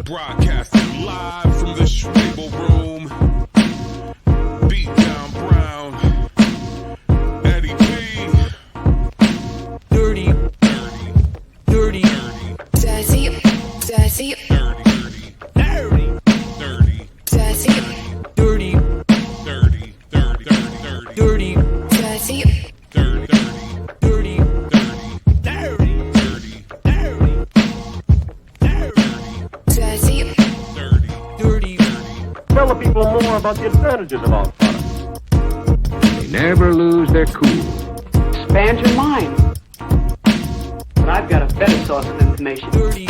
Broadcasting live from the Schwabel room. Beatdown Brown, Eddie B. Dirty, dirty, Dirty, dirty, dirty, Dirty, dirty, dirty, dirty, dirty, dirty, dirty, dirty, dirty, dirty, dirty, dirty, dirty, dirty. Tell the people more about the advantages of our product. They never lose their cool. Expand your mind. But I've got a better source of information. Dirty,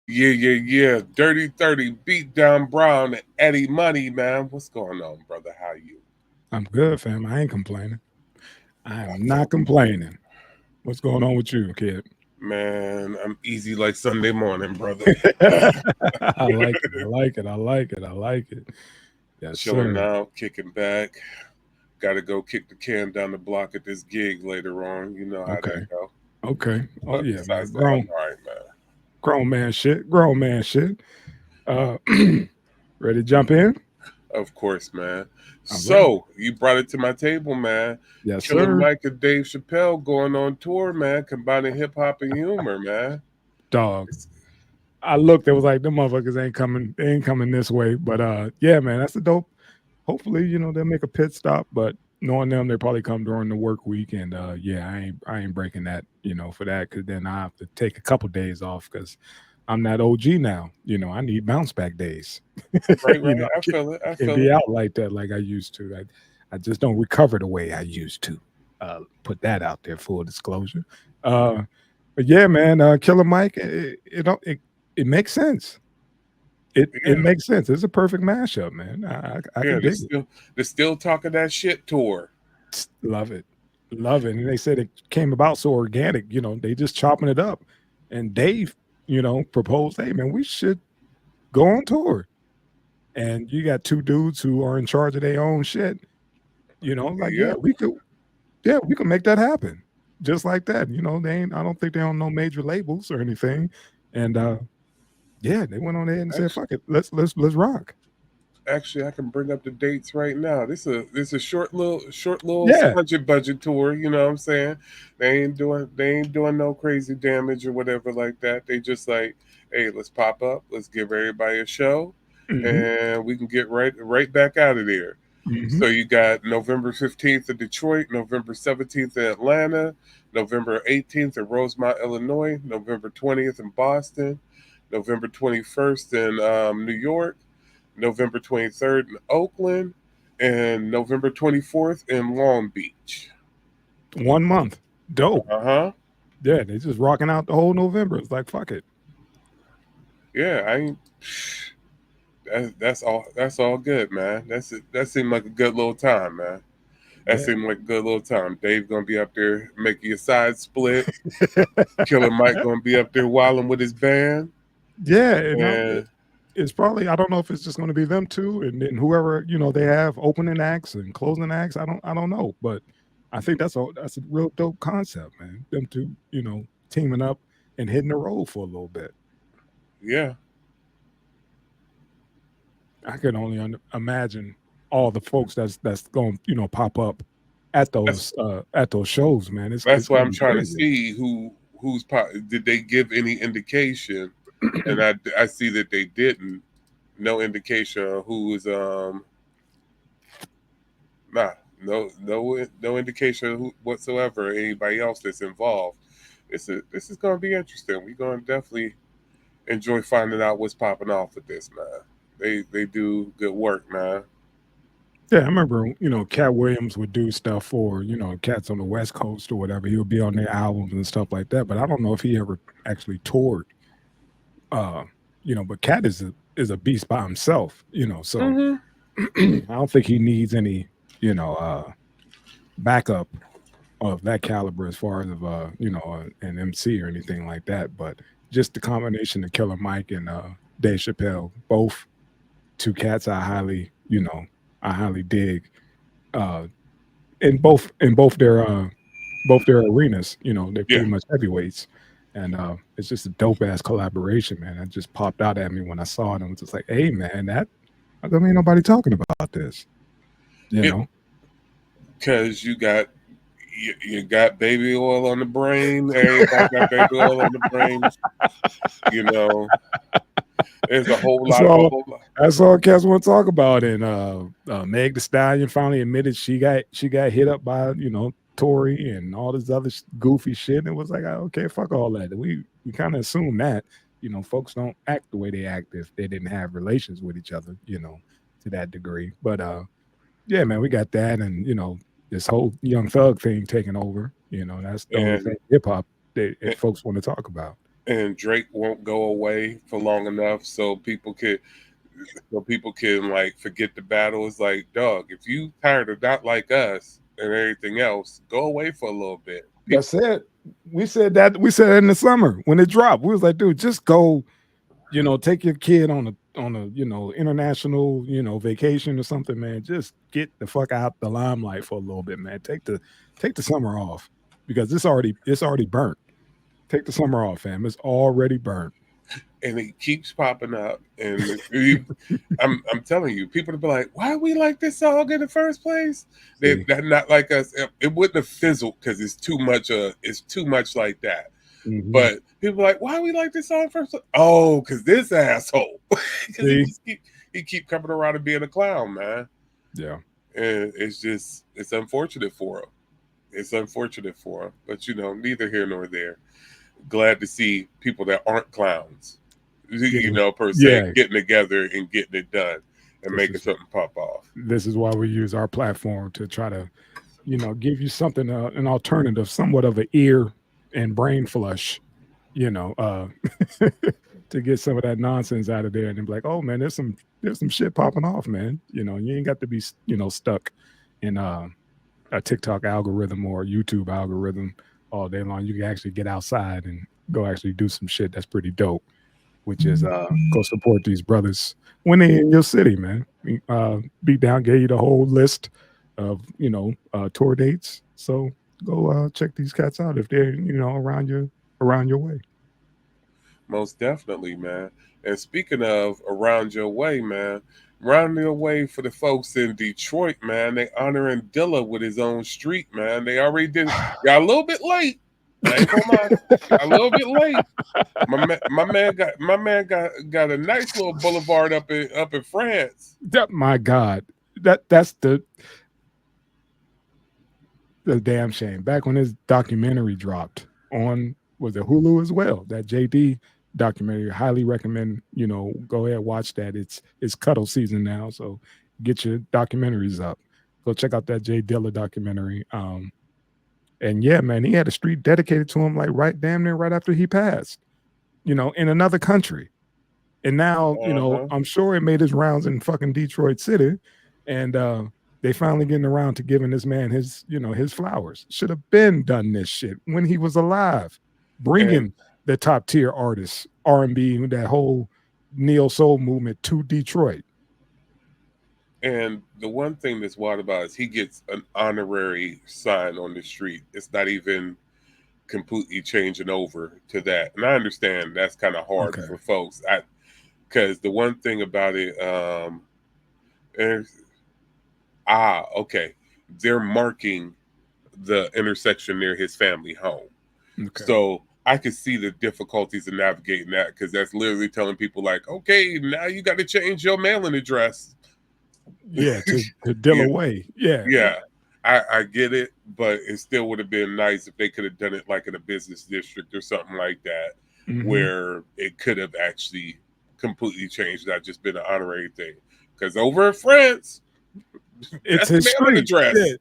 Yeah. Dirty 30, Beatdown Brown, Eddie Money, man. What's going on, brother? How you? I'm good, fam. I ain't complaining. I am not complaining. What's going on with you, kid? Man, I'm easy like Sunday morning, brother. I like it. Yes, Chilling sir. out, kicking back. Got to go kick the can down the block at this gig later on. You know how Okay. that go. Okay. Oh But yeah, man. besides that, Grown, I'm all right, man. grown man shit. Grown man shit. Ready to jump in? Of course, man. All So you brought it to my table, man. Yes, Killer sir. Mike and Dave Chappelle going on tour, man, combining hip hop and humor, man. Dog. I looked, it was like them motherfuckers ain't coming, they ain't coming this way. But yeah, man, that's a dope. Hopefully, they'll make a pit stop, but knowing them, they probably come during the work week. And yeah, I ain't breaking that, for that, because then I have to take a couple days off because I'm not OG now. I need bounce back days. Right. I I feel it. I can't feel be it. out like that like I used to. I just don't recover the way I used to. Put that out there, full disclosure. But yeah, man, Killer Mike, it makes sense. It makes sense. It's a perfect mashup, man. I Yeah, can dig it. they're still talking that shit tour. Love it. And they said it came about so organic, they just chopping it up. And Dave, proposed, hey man, we should go on tour. And you got two dudes who are in charge of their own shit. Yeah. We could make that happen. Just like that. I don't think they're on no major labels or anything. And yeah, they went on there and said, fuck it, let's Actually, rock. I can bring up the dates right now. This is a short little Yeah. budget tour. You know what I'm saying? They ain't doing no crazy damage or whatever like that. They just like, hey, let's pop up, let's give everybody a show, and we can get right back out of there. Mhm. So you got November 15th in Detroit, November 17th in Atlanta, November 18th in Rosemont, Illinois, November 20th in Boston, November 21st in New York, November 23rd in Oakland, and November 24th in Long Beach. 1 month. Dope. Uh-huh. Yeah, they just rocking out the whole November. It's like, fuck it. Yeah, that's all good, man. That seemed like a good little time, man. That Yeah. seemed like a good little time. Dave gonna be up there making your side split. Killer Mike gonna be up there wilding with his band. Yeah, And it's probably, I don't know if it's just going to be them two and then whoever they have opening acts and closing acts. I don't know, but I think that's a real dope concept, man. Them two, teaming up and hitting the road for a little bit. yeah, I can only imagine all the folks that's going to pop up at those shows, man. that's It's why gonna I'm be trying to crazy. see who's did they give any indication? And I see that they didn't. No indication of who was no indication of who whatsoever, anybody else that's involved. This is gonna be interesting. We're gonna definitely enjoy finding out what's popping off with this, man. They do good work, man. Yeah, I remember, Cat Williams would do stuff for, cats on the West Coast or whatever. He would be on their albums and stuff like that. But I don't know if he ever actually toured. But Cat is a beast by himself, so I don't think he needs any, backup of that caliber as far as an MC or anything like that. But just the combination of Killer Mike and Dave Chappelle, both two cats I highly, I highly dig. Uh, in both their arenas. They're Yeah, pretty much heavyweights, and it's just a dope ass collaboration, man. It just popped out at me when I saw it, and was just like, hey, man, that I mean, ain't nobody talking about this, you it know. because you got baby oil on the brain. Everybody got baby oil on the brain. You know, there's a whole That's lot of a all. whole lot. That's all cats want to talk about. And Meg the Stallion finally admitted she got hit up by Tory and all this other goofy shit. And it was like, okay, fuck all that. We kind of assume that folks don't act the way they act if they didn't have relations with each other, to that degree. But yeah, man, we got that, and this whole Young Thug thing taking over. That's the only And thing hip hop that folks want to talk about. and Drake won't go away for long enough so people can like forget the battle. It's like, dog, if you tired of not like us and everything else, go away for a little bit. That's it. We said that. We said it in the summer when it dropped. We was like, dude, just go. Take your kid on a international vacation or something, man. Just get the fuck out the limelight for a little bit, man. Take the summer off because it's already burnt. Take the summer off, fam. It's already burnt. And it keeps popping up. And I'm telling you, people to be like, why we like this song in the first place? They're not like us. It wouldn't have fizzled because it's too much. It's too much like that. Mhm. But people are like, why we like this song first? Oh, because this asshole. Because he keep coming around and being a clown, man. Yeah. And it's unfortunate for him. It's unfortunate for him. But neither here nor there. Glad to see people that aren't clowns, per se, Yeah. getting together and getting it done and This making is- something pop off. This is why we use our platform to try to, give you something, an alternative, somewhat of an ear and brain flush, to get some of that nonsense out of there and then be like, oh man, there's some shit popping off, man. You ain't got to be, stuck in a TikTok algorithm or YouTube algorithm all day long. You can actually get outside and go actually do some shit that's pretty dope, which is go support these brothers when they in your city, man. Beatdown gave you the whole list of tour dates, so go check these cats out if they're around your way. Most definitely, man. And speaking of around your way, man, around your way for the folks in Detroit, man, they honoring Dilla with his own street, man. They already did. Got a little bit late. I ain't gonna lie. Got a little bit late. My man got a nice little boulevard up in France. My God, that's the damn shame. Back when his documentary dropped on was it Hulu as well, that JD documentary, highly recommend. Go ahead watch that. It's cuddle season now, so get your documentaries up. Go check out that J Dilla documentary. And yeah, man, he had a street dedicated to him, like damn near right after he passed. In another country. And now, I'm sure it made his rounds in fucking Detroit City, and they finally getting around to giving this man his flowers. Should have been done this shit when he was alive, bringing the top tier artists, R&B, that whole neo soul movement to Detroit. And the one thing that's wild about is he gets an honorary sign on the street. It's not even completely changing over to that. And I understand that's kind of hard for folks. Because the one thing about it, they're marking the intersection near his family home. Okay. So I could see the difficulties in navigating that because that's literally telling people like, okay, now you got to change your mailing address. Yeah, to Dilla Way. Yeah. Yeah. I get it, but it still would have been nice if they could have done it like in a business district or something like that, where it could have actually completely changed, not just been an honorary thing. Because over in France, it's his mailing address. Yeah,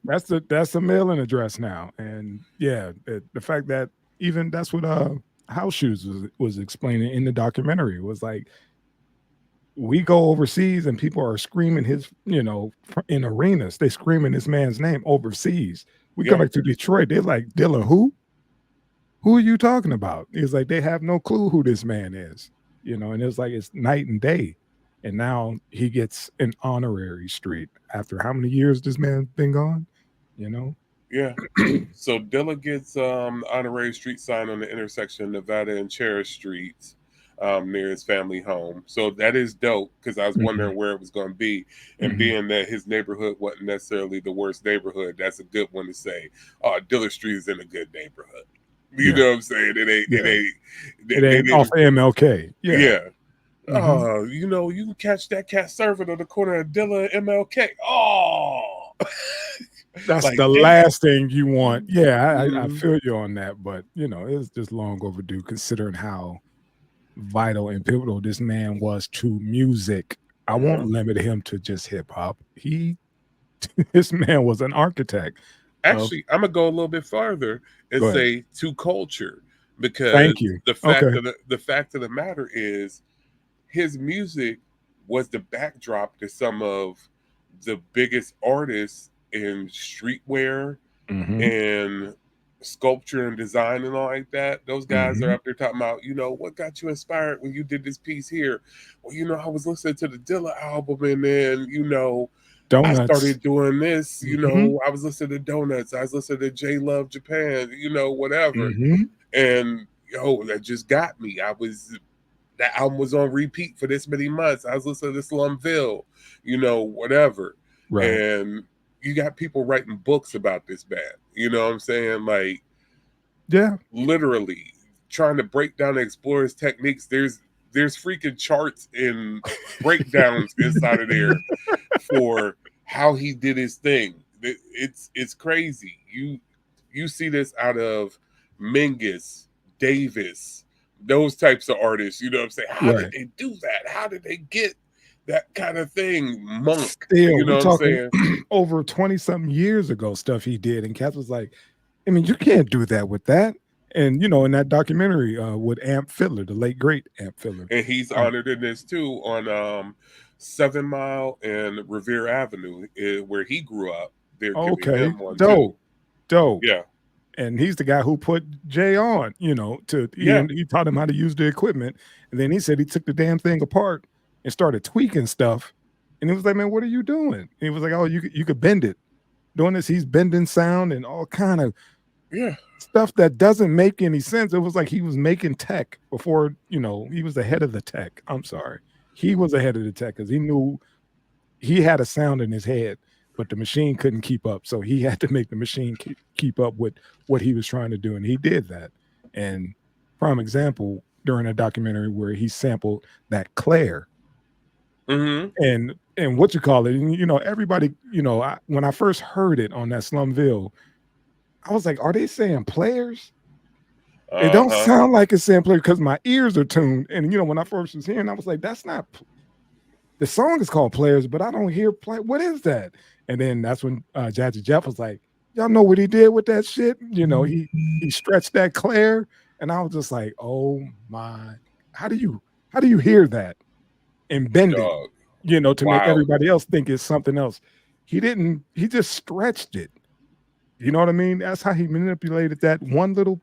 that's a mailing address now. And yeah, the fact that even that's what House Shoes was explaining in the documentary was like, we go overseas and people are screaming his, in arenas, they screaming this man's name overseas. We come back to Detroit, they're like, Dilla, who? Who are you talking about? It's like they have no clue who this man is, and it's like it's night and day. and now he gets an honorary street after how many years this man's been gone? You know? Yeah. So Dilla gets honorary street sign on the intersection of Nevada and Cherish Streets near his family home. So that is dope because I was wondering where it was going to be. And being that his neighborhood wasn't necessarily the worst neighborhood, that's a good one to say. Oh, Dilla Street is in a good neighborhood. You know what I'm saying? It ain't. It ain't off of MLK. Yeah. Oh, you know, you can catch that cat serving on the corner of Dilla and MLK. Oh. That's Like, the last thing you want. Yeah, I Mhm. feel you on that, but you know, it's just long overdue considering how vital and pivotal this man was to music. I won't limit him to just hip hop. This man was an architect. Actually, I'm gonna go a little bit farther and Go ahead. say to culture, because Thank you. the fact Okay. of the fact of the matter is his music was the backdrop to some of the biggest artists in streetwear Mhm. and sculpture and design and all like that. Those guys are Mhm. up there talking about, you know, what got you inspired when you did this piece here? Well, you know, I was listening to the Dilla album and then, you know, I Donuts. started doing this, you Mhm. know, I was listening to Donuts, I was listening to J Love Japan, you know, whatever. Mhm. And yo, that just got me. That album was on repeat for this many months. I was listening to Slumville, you know, whatever. Right. And you got people writing books about this band. You know what I'm saying? Like Yeah. literally trying to break down and explore his techniques. There's freaking charts and breakdowns inside of there for how he did his thing. It's crazy. You see this out of Mingus, Davis, those types of artists. You know what I'm saying? How did Right. they do that? How did they get that kind of thing? Monk. Still, You know we what I'm talking saying? over 20 something years ago stuff he did, and Cass was like, I mean, you can't do that with that. And you know, in that documentary with Amp Fiddler, the late great Amp Fiddler. And he's honored in this too on 7 Mile and Revere Avenue, where he grew up. They're giving Okay, him one too. dope. Yeah. And he's the guy who put Jay on, you know, Yeah. he taught him how to use the equipment. And then he said he took the damn thing apart and started tweaking stuff. And he was like, man, what are you doing? And he was like, oh, you could bend it. Doing this, he's bending sound and all kind of Yeah. stuff that doesn't make any sense. It was like he was making tech before, you know, he was ahead of the tech. I'm sorry. He was ahead of the tech because he knew he had a sound in his head, but the machine couldn't keep up. So he had to make the machine keep up with what he was trying to do. And he did that. And prime example during a documentary where he sampled that Claire and what you call it. And, you know, everybody, you know, when I first heard it on that Slumville, I was like, are they saying players? It don't sound like it's saying players because my ears are tuned. And, you know, when I first was hearing, I was like, that's not the song is called Players, but I don't hear play. What is that? And then that's when Jazzy Jeff was like, y'all know what he did with that shit? You know, he stretched that Claire. And I was just like, oh my, how do you hear that and bend it, you know, to make everybody else think it's something else? He didn't, he just stretched it. You know what I mean? That's how he manipulated that one little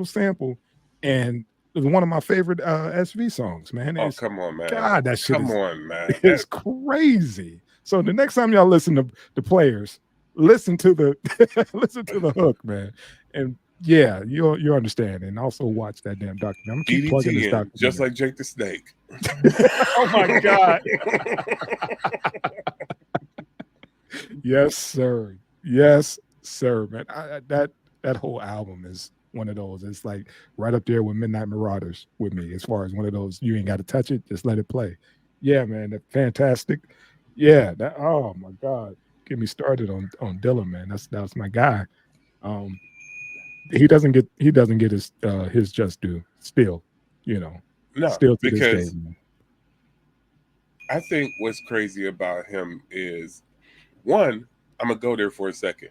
sample. And it was one of my favorite SV songs, man. Oh, come on, man. God, that shit is crazy. So the next time y'all listen to the Players, listen to the listen to the hook, man. And yeah, you'll understand. And also watch that damn documentary. I'm gonna keep plugging this documentary. Just like Jake the Snake. Oh my God. Yes, sir. Yes, sir, man. That whole album is one of those. It's like right up there with Midnight Marauders with me, as far as one of those. You ain't got to touch it, just let it play. Yeah, man, that's fantastic. Yeah, that. Oh my God, get me started on Dilla, man. That's my guy. He doesn't get his just due. Still, you know, No, still to because this day, man. I think what's crazy about him is one. I'm gonna go there for a second.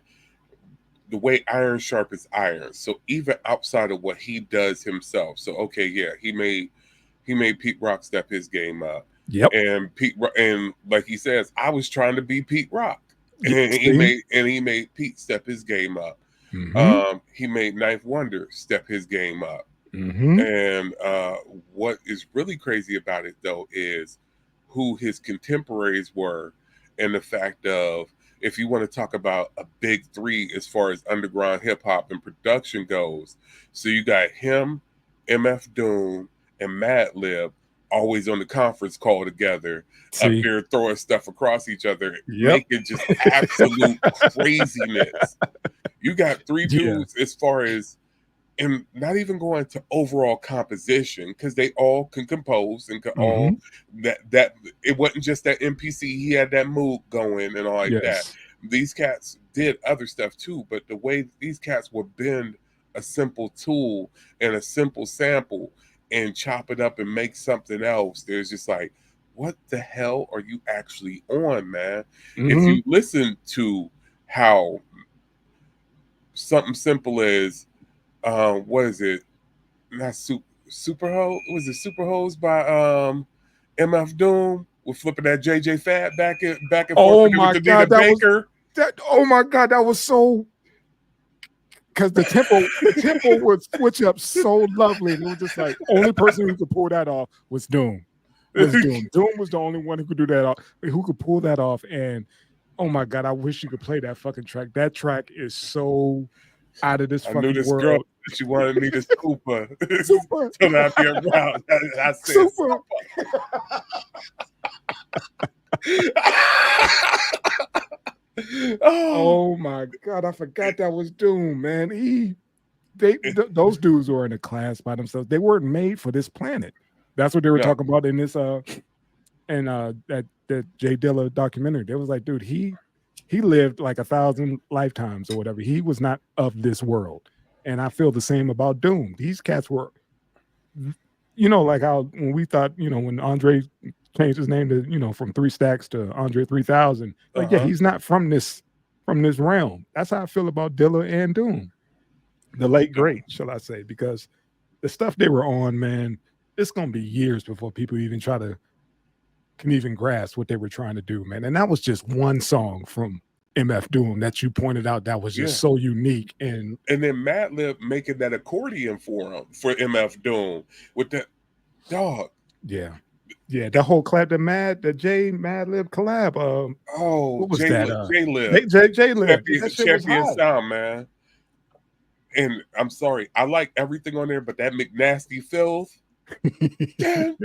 The way iron sharpens iron. So even outside of what he does himself. So okay, yeah, he made Pete Rock step his game up. Yep. And like he says, I was trying to be Pete Rock. And he made Pete step his game up. Mm-hmm. He made Ninth Wonder step his game up. Mm-hmm. And what is really crazy about it though is who his contemporaries were, and the fact of, if you want to talk about a big three as far as underground hip hop and production goes, so you got him, MF Doom, and Madlib always on the conference call together, up See, there throwing stuff across each other, Yep. making just absolute craziness. You got three Yeah. dudes as far as, and not even going to overall composition, because they all can compose and can all that it wasn't just that MPC, he had that mood going and all like that. Yes. These cats did other stuff too, but the way these cats would bend a simple tool and a simple sample and chop it up and make something else, there's just like, what the hell are you actually on, man? If you listen to how something simple as what is it? Not Super Ho? Was it Super Hose by MF Doom? We're flipping that JJ Fad back and Oh forth my with God, Anita that was Baker. oh my God, that was so, because the tempo would switch up so lovely. And it was just like, only person who could pull that off was Doom. Doom was the only one who could do that off, who could pull that off. And oh my God, I wish you could play that fucking track. That track is so out of this I fucking knew this world. girl, she wanted me to scoop her. Super. Till I be around. I said Super. Oh my God, I forgot that was Doom, man. Those dudes were in a class by themselves. They weren't made for this planet. That's what they were talking about in this that J Dilla documentary. They was like, dude, he lived like 1,000 lifetimes or whatever. He was not of this world. And I feel the same about Doom. These cats were, like how when we thought, when Andre changed his name to, from 3 Stacks to Andre 3000. Like, yeah, he's not from this realm. That's how I feel about Dilla and Doom. The late great, shall I say, because the stuff they were on, man, it's gonna be years before people even can even grasp what they were trying to do, man. And that was just one song from MF Doom that you pointed out that was just so unique. And then Madlib making that accordion for him, for MF Doom, with that dog. Yeah, that whole collab, the J Madlib collab. What was that? J-Lib. Champion sound, man. And I'm sorry, I like everything on there, but that McNasty filth. Damn.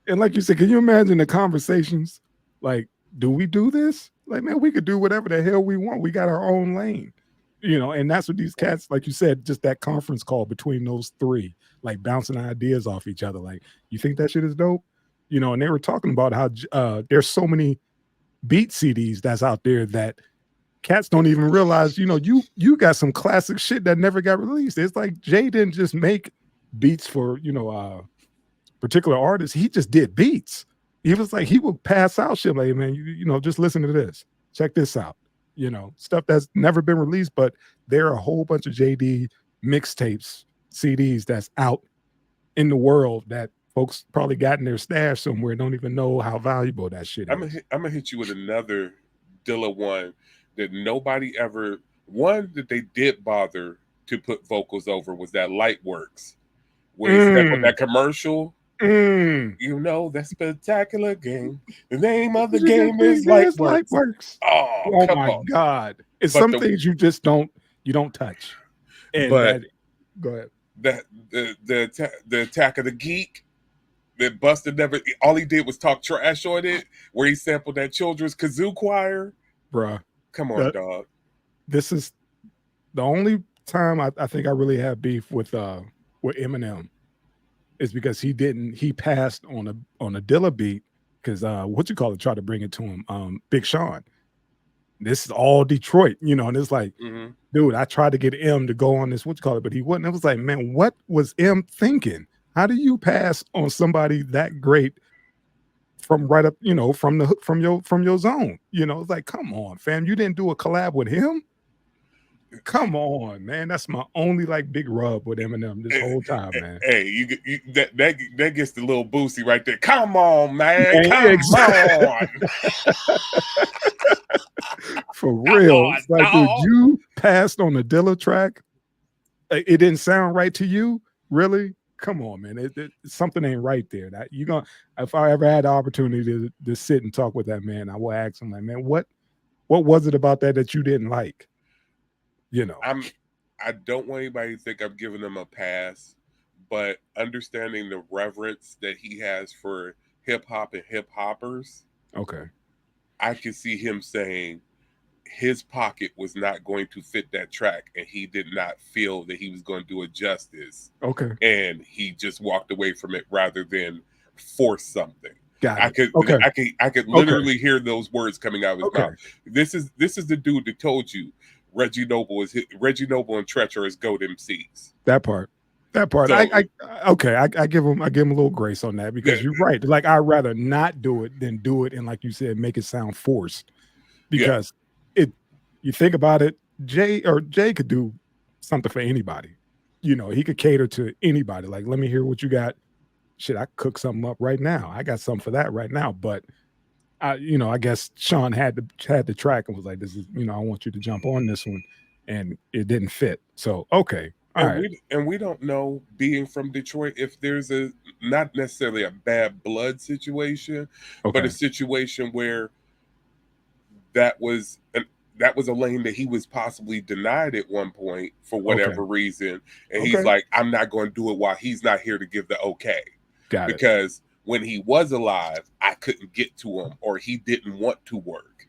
And like you said, can you imagine the conversations? Like, do we do this? Like, man, we could do whatever the hell we want. We got our own lane, and that's what these cats, like you said, just that conference call between those three, like bouncing ideas off each other. Like, you think that shit is dope? And they were talking about how there's so many beat CDs that's out there that cats don't even realize, you got some classic shit that never got released. It's like Jay didn't just make beats for, particular artists. He just did beats. He was like, he would pass out shit like, man, just listen to this. Check this out. Stuff that's never been released, but there are a whole bunch of JD mixtapes, CDs that's out in the world that folks probably got in their stash somewhere, don't even know how valuable that shit is. I'm gonna hit you with another Dilla one that nobody ever, one that they did bother to put vocals over, was that Lightworks, where he said with that commercial, that spectacular game. The name of the game is Lightworks. Oh my on. God. It's some things you just don't touch. And but go ahead. The Attack of the Geek that Busta never, all he did was talk trash on it, where he sampled that children's kazoo choir. Bruh. Come on, dog. This is the only time I think I really have beef with Eminem is because he passed on a Dilla beat because tried to bring it to him, Big Sean. This is all Detroit, and it's like, dude, I tried to get M to go on this, but he wouldn't. It was like, man, what was M thinking? How do you pass on somebody that great from right up, from your zone? It's like, come on, fam, you didn't do a collab with him? Come on, man. That's my only big rub with Eminem this whole time, man. Hey, that gets the little boosty right there. Come on, man. Come on. For real. It's like, dude, you passed on the Dilla track. It didn't sound right to you, really? come on, man. Something ain't right there. That you gonna if I ever had the opportunity to sit and talk with that man, I will ask him like, man, what was it about that you didn't like? You know. I don't want anybody to think I'm giving him a pass, but understanding the reverence that he has for hip hop and hip hoppers, Okay. I can see him saying his pocket was not going to fit that track and he did not feel that he was going to do it justice. Okay. And he just walked away from it rather than force something. Got it. I could literally hear those words coming out of his mouth. This is the dude that told you Reggie Noble and Tretcher is GOAT MCs. That part. So, I give him a little grace on that because you're right. Like I'd rather not do it than do it and like you said, make it sound forced. Because you think about it, Jay could do something for anybody. You know, he could cater to anybody. Like, let me hear what you got. Shit, I cook something up right now. I got something for that right now. But I guess Sean had the track and was like, this is, I want you to jump on this one. And it didn't fit. So, okay. We don't know, being from Detroit, if there's not necessarily a bad blood situation, but a situation where that was a lane that he was possibly denied at one point for whatever reason. And he's like, I'm not going to do it while he's not here to give the okay. Because when he was alive, I couldn't get to him or he didn't want to work.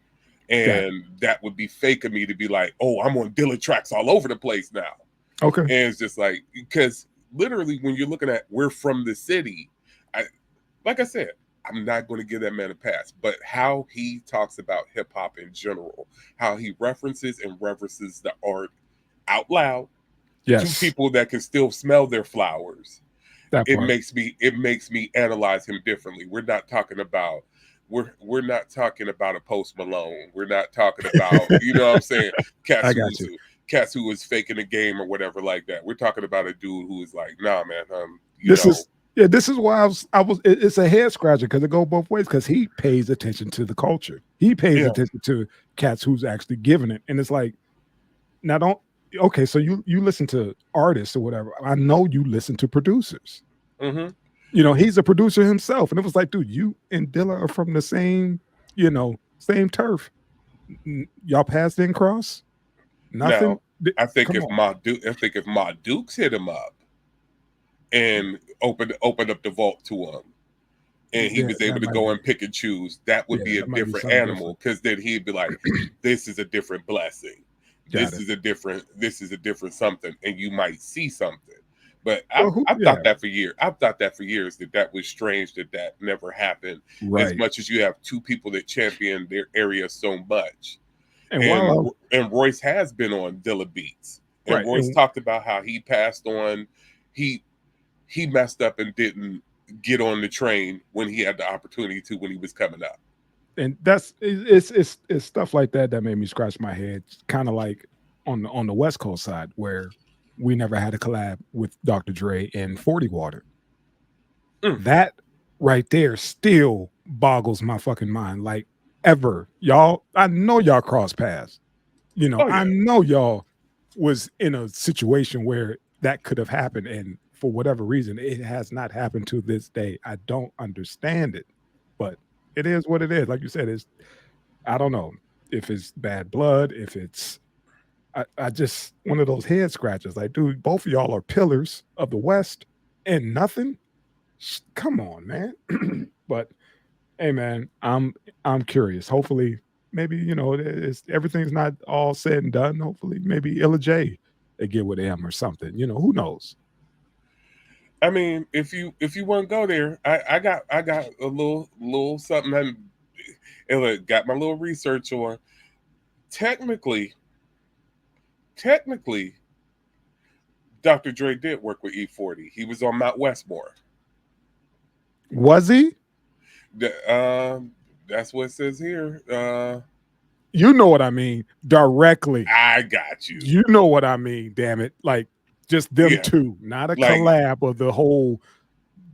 And that would be fake of me to be like, oh, I'm on Dilla tracks all over the place now. Okay. And it's just like, because literally when you're looking at we're from the city, like I said, I'm not going to give that man a pass, but how he talks about hip hop in general, how he references the art out loud to people that can still smell their flowers. It makes me analyze him differently. We're not talking about a Post Malone. We're not talking about, you know what I'm saying? Cats who was faking the game or whatever like that. We're talking about a dude who is like, nah, man. This is why I was. It's a head scratcher because it goes both ways. Because he pays attention to the culture. He pays attention to cats who's actually giving it, and it's like, now don't. Okay, so you listen to artists or whatever. I know you listen to producers. Mm-hmm. He's a producer himself, and it was like, dude, you and Dilla are from the same, same turf. Y'all passed and cross. Nothing. Now, I think if Ma Dukes hit him up and opened up the vault to him, and he was able to go and pick and choose, that would be a different animal. Because then he'd be like, "This is a different blessing. This is a different something," and you might see something. But I thought that for years. I've thought that for years that was strange that never happened. Right. As much as you have two people that champion their area so much. And Royce has been on Dilla Beats. And Royce talked about how he passed on. He messed up and didn't get on the train when he had the opportunity to when he was coming up. And it's stuff like that made me scratch my head. Kind of like on the West Coast side where we never had a collab with Dr. Dre and 40 Water. That right there still boggles my fucking mind. Like, ever, y'all, I know y'all cross paths. I know y'all was in a situation where that could have happened, and for whatever reason, it has not happened to this day. I don't understand it, but it is what it is. Like you said, I don't know if it's bad blood, if it's I just one of those head scratches. Like, dude, both of y'all are pillars of the West, and nothing. Come on, man. But hey, man, I'm curious. Hopefully, maybe everything's not all said and done. Hopefully, maybe Illa J they get with him or something. Who knows? I mean, if you want to go there, I got a little something. Illa got my little research on. Technically, Dr. Dre did work with E40. He was on Mount Westmore. Was he? That's what it says here. You know what I mean? Directly. I got you. You know what I mean, damn it. Like, just them two, not a collab of the whole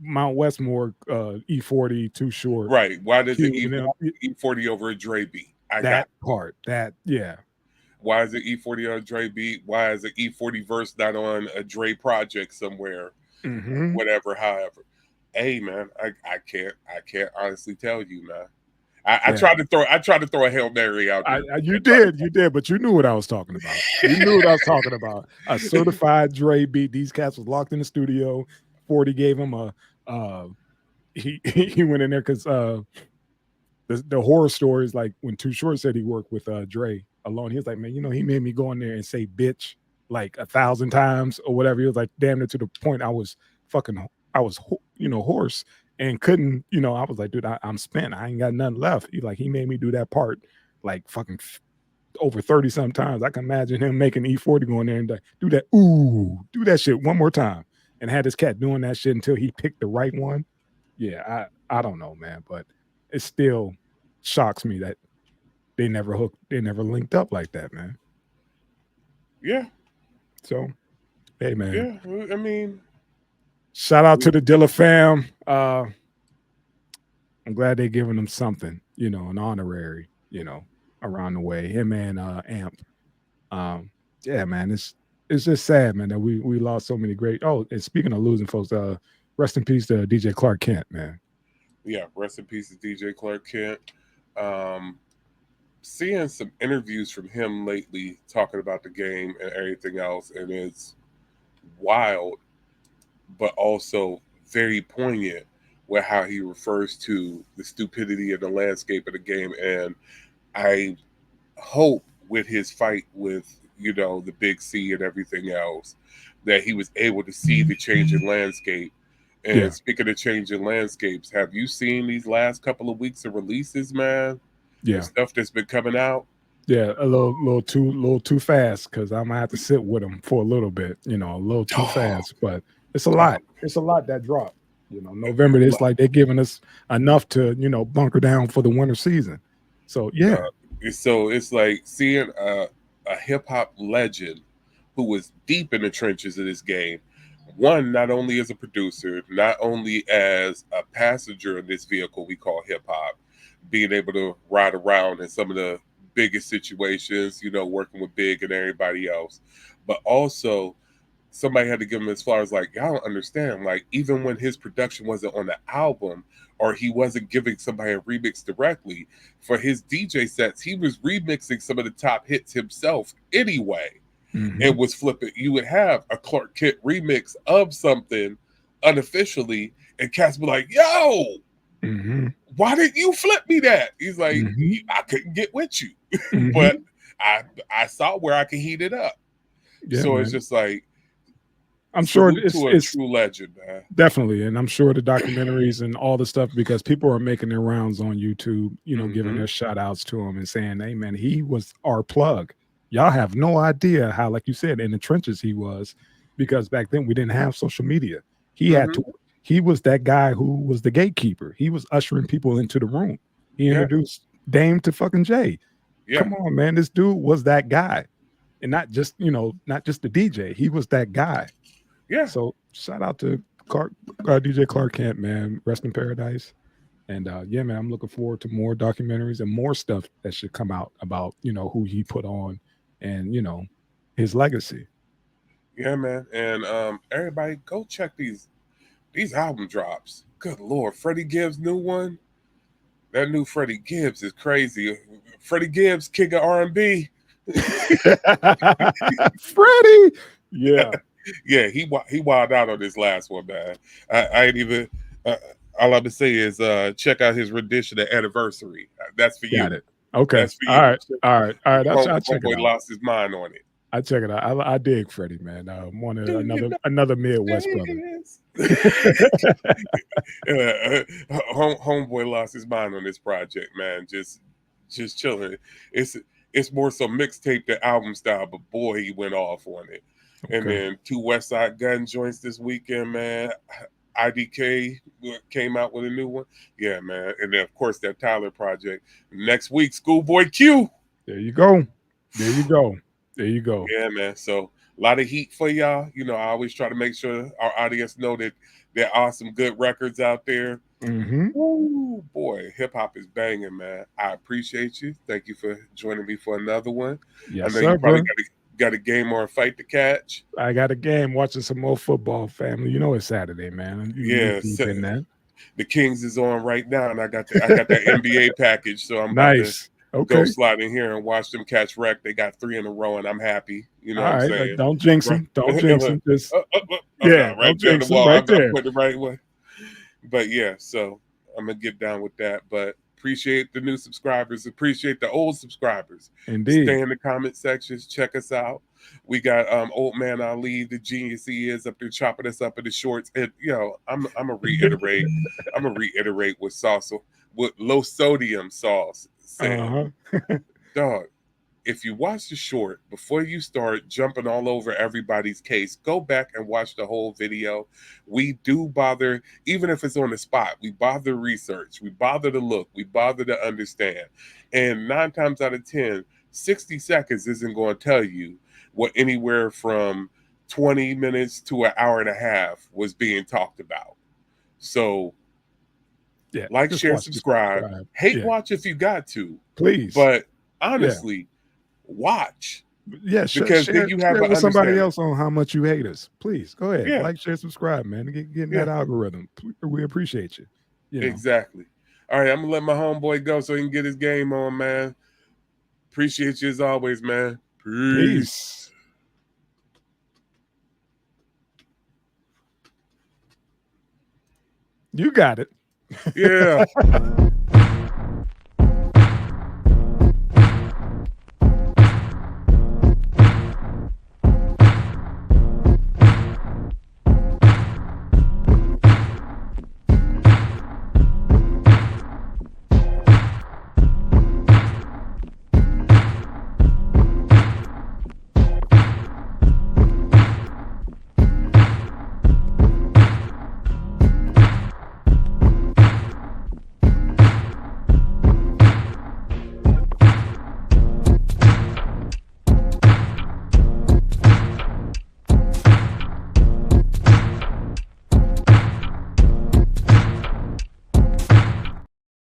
Mount Westmore E40 Too Short. Right. Why does it E40 over a Dre beat? Why is it E40 on a Dre beat? Why is it E40 verse not on a Dre project somewhere? whatever, however. Hey man, I can't honestly tell you, man. I tried to throw a Hail Mary out there. You did, but you knew what I was talking about. You knew what I was talking about. A certified Dre beat. These cats was locked in the studio. 40 gave him a he went in there because the horror stories, like when Too Short said he worked with Dre alone, he was like, man, he made me go in there and say bitch like 1,000 times or whatever. He was like, damn it, to the point I was hoarse and couldn't, I was like, dude, I'm spent. I ain't got nothing left. He made me do that part like fucking over 30 sometimes. I can imagine him making E40 going there and do that shit one more time, and had this cat doing that shit until he picked the right one. Yeah, I don't know, man, but it still shocks me that they never linked up like that, man. Yeah. So, hey, man. Yeah, I mean, shout out to the Dilla fam. I'm glad they're giving them something, an honorary, around the way. Him and Amp. Yeah, man, it's just sad, man, that we lost so many great. Oh, and speaking of losing folks, rest in peace to DJ Clark Kent, man. Yeah, rest in peace to DJ Clark Kent. Seeing some interviews from him lately talking about the game and everything else, and it's wild, but also very poignant with how he refers to the stupidity of the landscape of the game. And I hope with his fight with, the Big C and everything else, that he was able to see the changing landscape. And speaking of changing landscapes, have you seen these last couple of weeks of releases, man? Yeah. The stuff that's been coming out. Yeah, a little too fast, because I'm gonna have to sit with him for a little bit, a little too fast. But it's a lot. It's a lot that dropped. November, it's like they're giving us enough to, bunker down for the winter season. So yeah. So it's like seeing a hip hop legend who was deep in the trenches of this game. One, not only as a producer, not only as a passenger in this vehicle we call hip hop, being able to ride around in some of the biggest situations, working with Big and everybody else, but also somebody had to give him as far as like, y'all don't understand, like even when his production wasn't on the album or he wasn't giving somebody a remix directly for his DJ sets, he was remixing some of the top hits himself anyway. And was flipping. You would have a Clark Kent remix of something unofficially, and cats be like, yo, why didn't you flip me that? He's like, I couldn't get with you. But I saw where I could heat it up. Yeah, so man. It's just like, I'm sure it's a true legend, man. Definitely. And I'm sure the documentaries and all the stuff, because people are making their rounds on YouTube, giving their shout outs to him and saying, hey man, he was our plug. Y'all have no idea how, like you said, in the trenches he was, because back then we didn't have social media. He was that guy who was the gatekeeper. He was ushering people into the room. He introduced Dame to fucking Jay. Yeah. Come on, man. This dude was that guy. And not just the DJ. He was that guy. Yeah. So shout out to DJ Clark Kent, man. Rest in paradise. And yeah, man, I'm looking forward to more documentaries and more stuff that should come out about, who he put on and, his legacy. Yeah, man. And everybody go check these album drops. Good Lord. Freddie Gibbs' new one. That new Freddie Gibbs is crazy. Freddie Gibbs, king of R&B. Freddie. Yeah. Yeah, he wilded out on this last one, man. I ain't even all I'm gonna say is check out his rendition of Anniversary. That's for you. Got it. Okay. That's for you. All right. I'll check it out. Lost his mind on it. I check it out. I dig Freddie, man. Another Midwest brother. Homeboy lost his mind on this project, man. Just chilling. It's more so mixtape than album style, but boy, he went off on it. Okay. And then 2 West Side Gun joints this weekend, man. IDK came out with a new one. Yeah, man. And then, of course, that Tyler project. Next week, Schoolboy Q. There you go. Yeah, man. So a lot of heat for y'all. I always try to make sure our audience know that there are some good records out there. Ooh, boy, hip hop is banging, man. I appreciate you. Thank you for joining me for another one. Yes, I know you probably got to Got a game or a fight to catch? I got a game. Watching some more football, family. You know it's Saturday, man. You deep in that. The Kings is on right now, and I got that NBA package, so I'm about to go slide in here and watch them catch wreck. They got 3 in a row, and I'm happy. You know what I'm saying? Don't jinx them. Don't jinx them. Just right don't there, jinx the wall. them right there. I'm putting it the right way. But yeah, so I'm gonna get down with that. But appreciate the new subscribers. Appreciate the old subscribers. Indeed. Stay in the comment sections. Check us out. We got Old Man Ali, the genius he is, up there chopping us up in the shorts. And I'm gonna reiterate. I'm gonna reiterate what low sodium sauce said. Dog, if you watch the short before you start jumping all over everybody's case, go back and watch the whole video. We do bother, even if it's on the spot, we bother research, we bother to look, we bother to understand. And 9 times out of 10, 60 seconds isn't going to tell you what anywhere from 20 minutes to an hour and a half was being talked about. So like, share, subscribe. Hate watch if you got to. Please. But honestly, watch. Yes, because then you have share with somebody else on how much you hate us. Please go ahead. Yeah. Like, share, subscribe, man. Get in that algorithm. We appreciate you. Exactly. All right, I'm gonna let my homeboy go so he can get his game on, man. Appreciate you as always, man. Peace. You got it. Yeah.